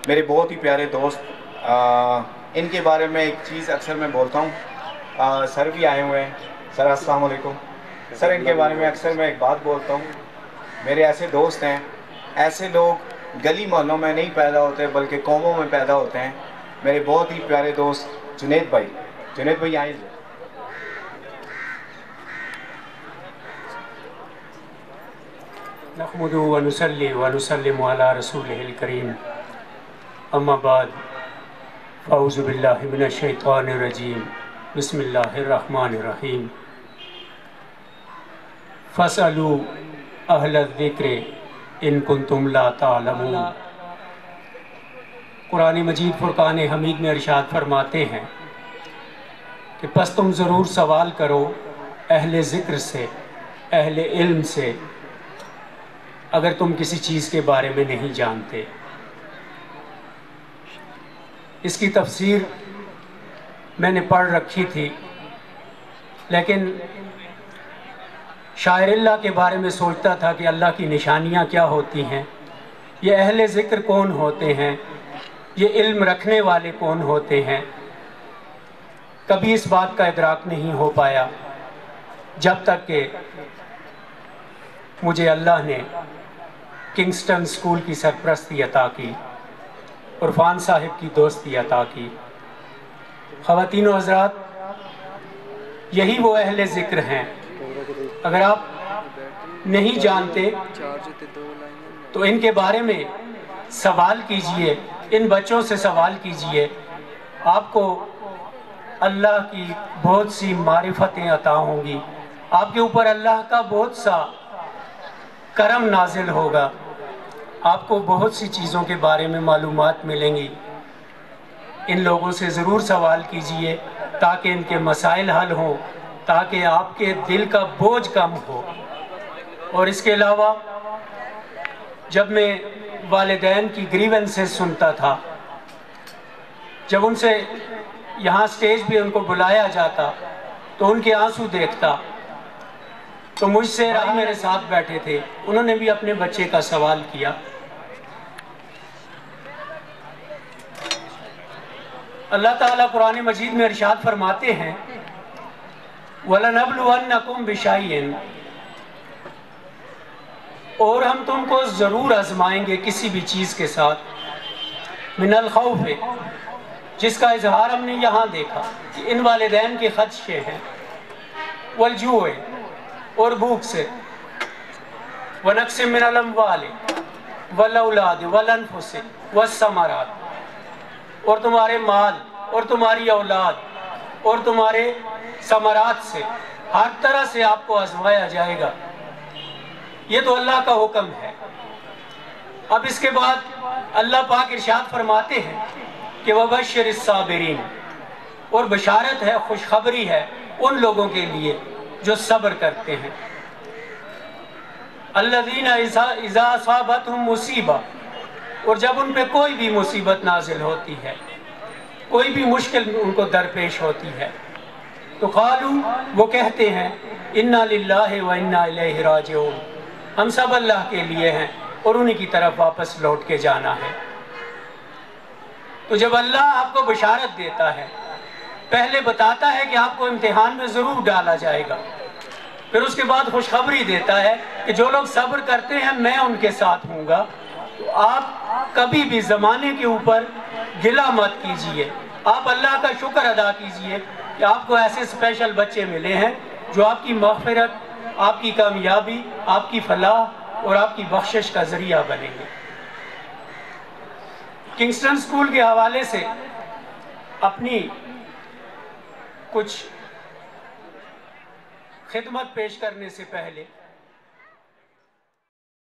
मेरे बहुत ही प्यारे दोस्त, इनके बारे में एक चीज़ अक्सर मैं बोलता हूँ। सर भी आए हुए हैं। सर अस्सलाम वालेकुम। सर, इनके बारे में अक्सर मैं एक बात बोलता हूँ। मेरे ऐसे दोस्त हैं, ऐसे लोग गली मोहल्लों में नहीं पैदा होते बल्कि कौमों में पैदा होते हैं। मेरे बहुत ही प्यारे दोस्त जुनैद भाई। जुनैद भाई आए। नहमदु व नुसल्ली व नुसल्लिमु अला रसूलिहिल करीम, अम्मा बाद, फ़अऊज़ु बिल्लाहि मिनश शैतानिर रजीम, बिस्मिल्लाहिर रहमानिर रहीम। फ़स्अलू अहलज़ ज़िक्रि इन कुंतुम ला तालमून। कुरान मजीद फ़ुरक़ान हमीद में इरशाद फरमाते हैं कि बस तुम ज़रूर सवाल करो अहले ज़िक्र से, अहले इल्म से, अगर तुम किसी चीज़ के बारे में नहीं जानते। इसकी तफसीर मैंने पढ़ रखी थी, लेकिन शायर अल्लाह के बारे में सोचता था कि अल्लाह की निशानियाँ क्या होती हैं, ये अहले ज़िक्र कौन होते हैं, ये इल्म रखने वाले कौन होते हैं। कभी इस बात का इदराक नहीं हो पाया जब तक कि मुझे अल्लाह ने किंगस्टन स्कूल की सरपरस्ती अता की, उरफान साहिब की दोस्ती अता की। ख़वातीन व हज़रात, यही वो अहले ज़िक्र हैं। अगर आप नहीं जानते तो इनके बारे में सवाल कीजिए, इन बच्चों से सवाल कीजिए, आपको अल्लाह की बहुत सी मारिफतें अता होंगी, आपके ऊपर अल्लाह का बहुत सा करम नाजिल होगा, आपको बहुत सी चीज़ों के बारे में मालूमात मिलेंगी। इन लोगों से ज़रूर सवाल कीजिए ताकि इनके मसाइल हल हों, ताकि आपके दिल का बोझ कम हो। और इसके अलावा जब मैं वालिदैन की ग्रीवेंसेस सुनता था, जब उनसे यहाँ स्टेज पे उनको बुलाया जाता तो उनके आंसू देखता, तो मुझसे राही मेरे साथ बैठे थे, उन्होंने भी अपने बच्चे का सवाल किया। अल्लाह ताला कुरान मजीद में इरशाद फरमाते हैं, वलनब्लुवन्नकुम बिशैइन, और हम तुमको ज़रूर आजमाएंगे किसी भी चीज़ के साथ, मिनल खौफ, जिसका इजहार हमने यहाँ देखा कि इन वालिदैन के खदशे हैं, वलजूए, और भूख से, वनक्स मिनल अम्वाल वल औलाद वल अनफुस वस्समरात, और तुम्हारे माल और तुम्हारी औलाद और तुम्हारे समरात से, हर तरह से आपको आजमाया जाएगा। ये तो अल्लाह का हुक्म है। अब इसके बाद अल्लाह पाक इरशाद फरमाते हैं कि वबश्शिरिस साबिरीन, और बशारत है, खुशखबरी है उन लोगों के लिए जो सब्र करते हैं। अल्लज़ीना इज़ा असाबतहुम मुसीबा, और जब उन पे कोई भी मुसीबत नाजिल होती है, कोई भी मुश्किल उनको दरपेश होती है, तो क़ालू, वो कहते हैं, इन्ना लिल्लाहि व इन्ना इलैहि राजिऊन, हम सब अल्लाह के लिए हैं और उन्हीं की तरफ वापस लौट के जाना है। तो जब अल्लाह आपको बशारत देता है, पहले बताता है कि आपको इम्तिहान में ज़रूर डाला जाएगा, फिर उसके बाद खुशखबरी देता है कि जो लोग सब्र करते हैं मैं उनके साथ हूँगा, तो आप कभी भी ज़माने के ऊपर गिला मत कीजिए, आप अल्लाह का शुक्र अदा कीजिए कि आपको ऐसे स्पेशल बच्चे मिले हैं जो आपकी मग़फ़िरत, आपकी कामयाबी, आपकी फलाह और आपकी बख्शिश का ज़रिया बनेंगे। किंगस्टन स्कूल के हवाले से अपनी कुछ खिदमत पेश करने से पहले